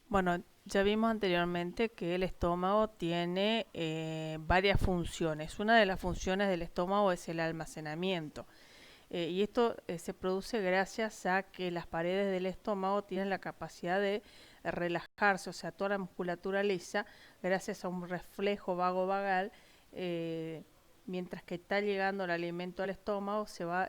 Bueno, ya vimos anteriormente que el estómago tiene varias funciones. Una de las funciones del estómago es el almacenamiento. Y esto se produce gracias a que las paredes del estómago tienen la capacidad de relajarse, o sea, toda la musculatura lisa, gracias a un reflejo vago-vagal, eh, mientras que está llegando el alimento al estómago, se va a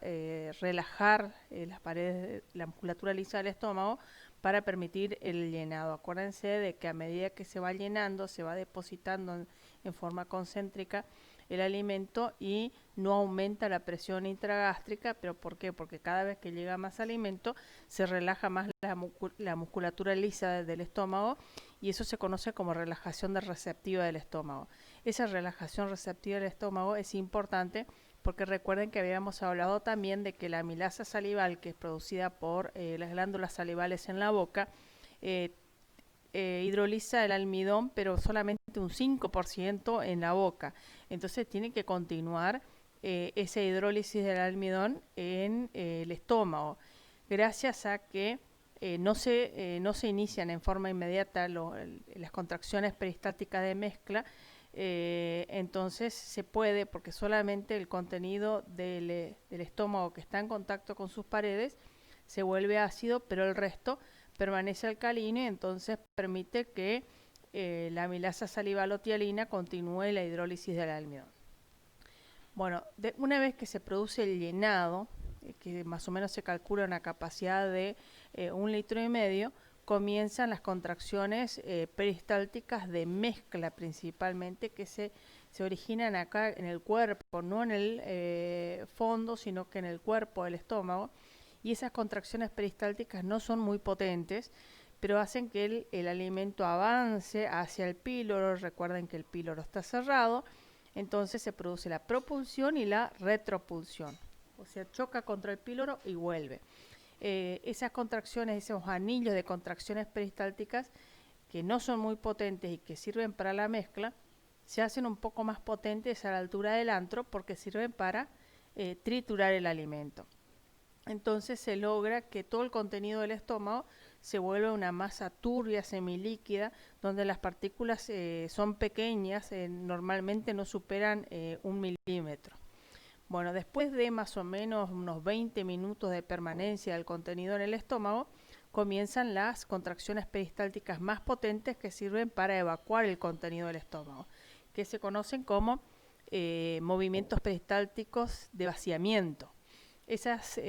relajar las paredes, la musculatura lisa del estómago para permitir el llenado. Acuérdense de que a medida que se va llenando, se va depositando en forma concéntrica el alimento y no aumenta la presión intragástrica. ¿Pero por qué? Porque cada vez que llega más alimento se relaja más la musculatura lisa del estómago, y eso se conoce como relajación receptiva del estómago. Esa relajación receptiva del estómago es importante porque recuerden que habíamos hablado también de que la amilasa salival, que es producida por las glándulas salivales en la boca, eh, hidroliza el almidón, pero solamente un 5% en la boca. Entonces tiene que continuar esa hidrólisis del almidón en el estómago, gracias a que no se inician en forma inmediata las contracciones peristálticas de mezcla. Entonces se puede, porque solamente el contenido del estómago que está en contacto con sus paredes se vuelve ácido, pero el resto permanece alcalino, y entonces permite que la amilasa salivalotialina continúe la hidrólisis del almidón. Bueno, una vez que se produce el llenado, que más o menos se calcula una capacidad de 1,5 litros, comienzan las contracciones peristálticas de mezcla principalmente, que se originan acá en el cuerpo, no en el fondo, sino que en el cuerpo del estómago. Y esas contracciones peristálticas no son muy potentes, pero hacen que el alimento avance hacia el píloro. Recuerden que el píloro está cerrado, entonces se produce la propulsión y la retropulsión, o sea, choca contra el píloro y vuelve. Esas contracciones, esos anillos de contracciones peristálticas, que no son muy potentes y que sirven para la mezcla, se hacen un poco más potentes a la altura del antro, porque sirven para triturar el alimento. Entonces se logra que todo el contenido del estómago se vuelva una masa turbia, semilíquida, donde las partículas son pequeñas, normalmente no superan 1 milímetro. Bueno, después de más o menos unos 20 minutos de permanencia del contenido en el estómago, comienzan las contracciones peristálticas más potentes, que sirven para evacuar el contenido del estómago, que se conocen como movimientos peristálticos de vaciamiento. Esas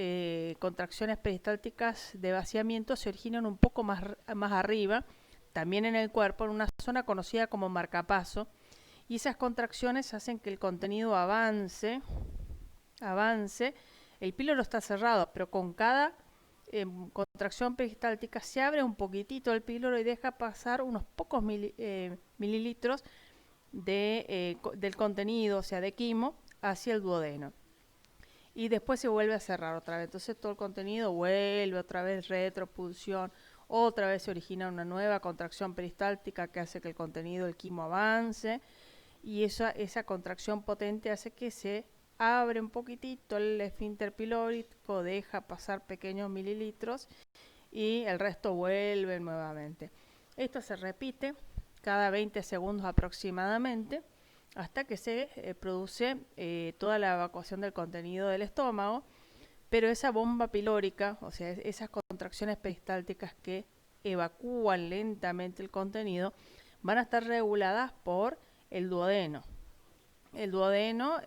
contracciones peristálticas de vaciamiento se originan un poco más arriba, también en el cuerpo, en una zona conocida como marcapaso, y esas contracciones hacen que el contenido avance. El píloro está cerrado, pero con cada contracción peristáltica se abre un poquitito el píloro y deja pasar unos pocos mililitros del contenido, o sea, de quimo, hacia el duodeno. Y después se vuelve a cerrar otra vez. Entonces todo el contenido vuelve otra vez, retropulsión, otra vez se origina una nueva contracción peristáltica que hace que el contenido del quimo avance, y esa contracción potente hace que se abre un poquitito el esfínter pilórico, deja pasar pequeños mililitros y el resto vuelve nuevamente. Esto se repite cada 20 segundos aproximadamente, hasta que se produce toda la evacuación del contenido del estómago. Pero esa bomba pilórica, o sea, esas contracciones peristálticas que evacúan lentamente el contenido, van a estar reguladas por el duodeno. El duodeno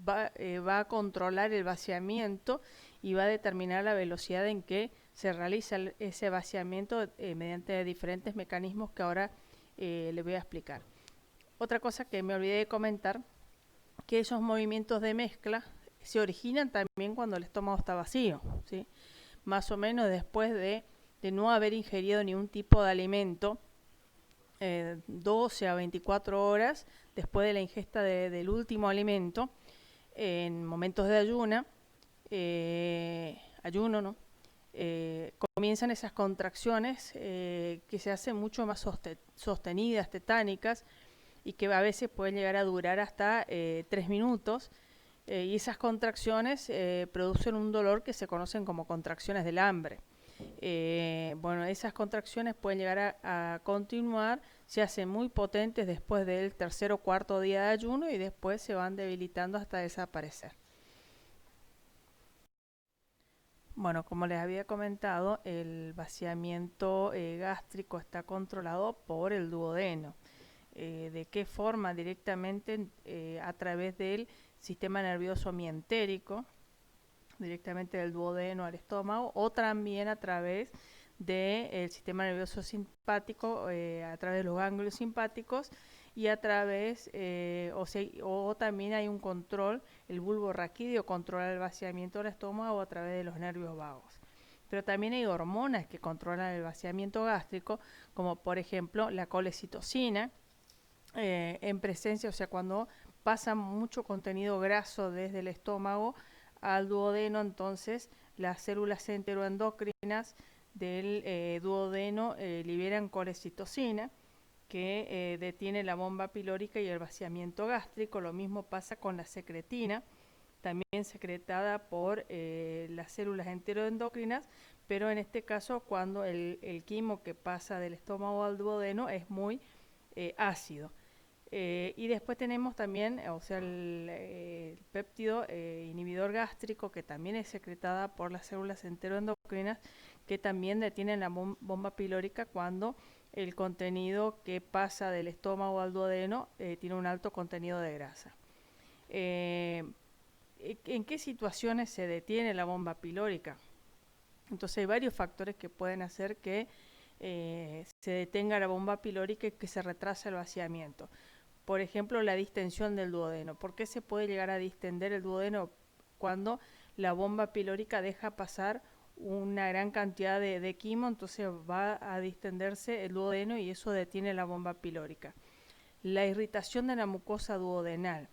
va a controlar el vaciamiento y va a determinar la velocidad en que se realiza ese vaciamiento mediante diferentes mecanismos que ahora les voy a explicar. Otra cosa que me olvidé de comentar, que esos movimientos de mezcla se originan también cuando el estómago está vacío, ¿sí? Más o menos después de no haber ingerido ningún tipo de alimento, 12 a 24 horas después de la ingesta del último alimento, en momentos de ayuno, ¿no? Comienzan esas contracciones que se hacen mucho más sostenidas, tetánicas, y que a veces pueden llegar a durar hasta 3 minutos. Y esas contracciones producen un dolor que se conocen como contracciones del hambre. Bueno, esas contracciones pueden llegar a continuar, se hacen muy potentes después del tercer o cuarto día de ayuno y después se van debilitando hasta desaparecer. Bueno, como les había comentado, el vaciamiento gástrico está controlado por el duodeno. ¿De qué forma? Directamente a través del sistema nervioso mientérico, directamente del duodeno al estómago, o también a través del sistema nervioso simpático, a través de los ganglios simpáticos, y a través, o también hay un control, el bulbo raquídeo controla el vaciamiento del estómago a través de los nervios vagos. Pero también hay hormonas que controlan el vaciamiento gástrico, como por ejemplo la colecitocina, en presencia, o sea, cuando pasa mucho contenido graso desde el estómago al duodeno, entonces las células enteroendocrinas del duodeno liberan colecitocina, que detiene la bomba pilórica y el vaciamiento gástrico. Lo mismo pasa con la secretina, también secretada por las células enteroendocrinas, pero en este caso cuando el quimo que pasa del estómago al duodeno es muy ácido. Y después tenemos también, o sea, el péptido inhibidor gástrico, que también es secretada por las células enteroendocrinas, que también detienen la bomba pilórica cuando el contenido que pasa del estómago al duodeno tiene un alto contenido de grasa. ¿En qué situaciones se detiene la bomba pilórica? Entonces hay varios factores que pueden hacer que se detenga la bomba pilórica y que se retrase el vaciamiento. Por ejemplo, la distensión del duodeno. ¿Por qué se puede llegar a distender el duodeno? Cuando la bomba pilórica deja pasar una gran cantidad de quimo, entonces va a distenderse el duodeno y eso detiene la bomba pilórica. La irritación de la mucosa duodenal.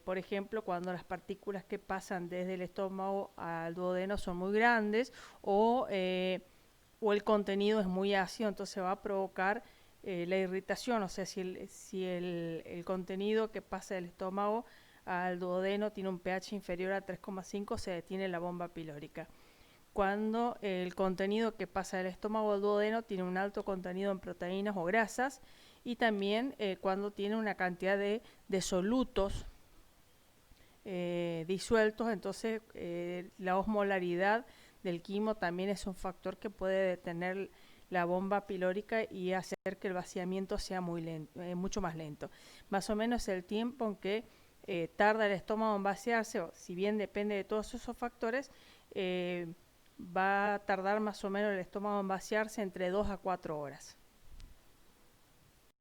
Por ejemplo, cuando las partículas que pasan desde el estómago al duodeno son muy grandes o el contenido es muy ácido, entonces va a provocar la irritación, o sea, si el contenido que pasa del estómago al duodeno tiene un pH inferior a 3,5, se detiene la bomba pilórica. Cuando el contenido que pasa del estómago al duodeno tiene un alto contenido en proteínas o grasas, y también cuando tiene una cantidad de solutos disueltos, entonces la osmolaridad del quimo también es un factor que puede detener la bomba pilórica y hacer que el vaciamiento sea mucho más lento. Más o menos el tiempo en que tarda el estómago en vaciarse, si bien depende de todos esos factores, va a tardar más o menos el estómago en vaciarse entre 2 a 4 horas.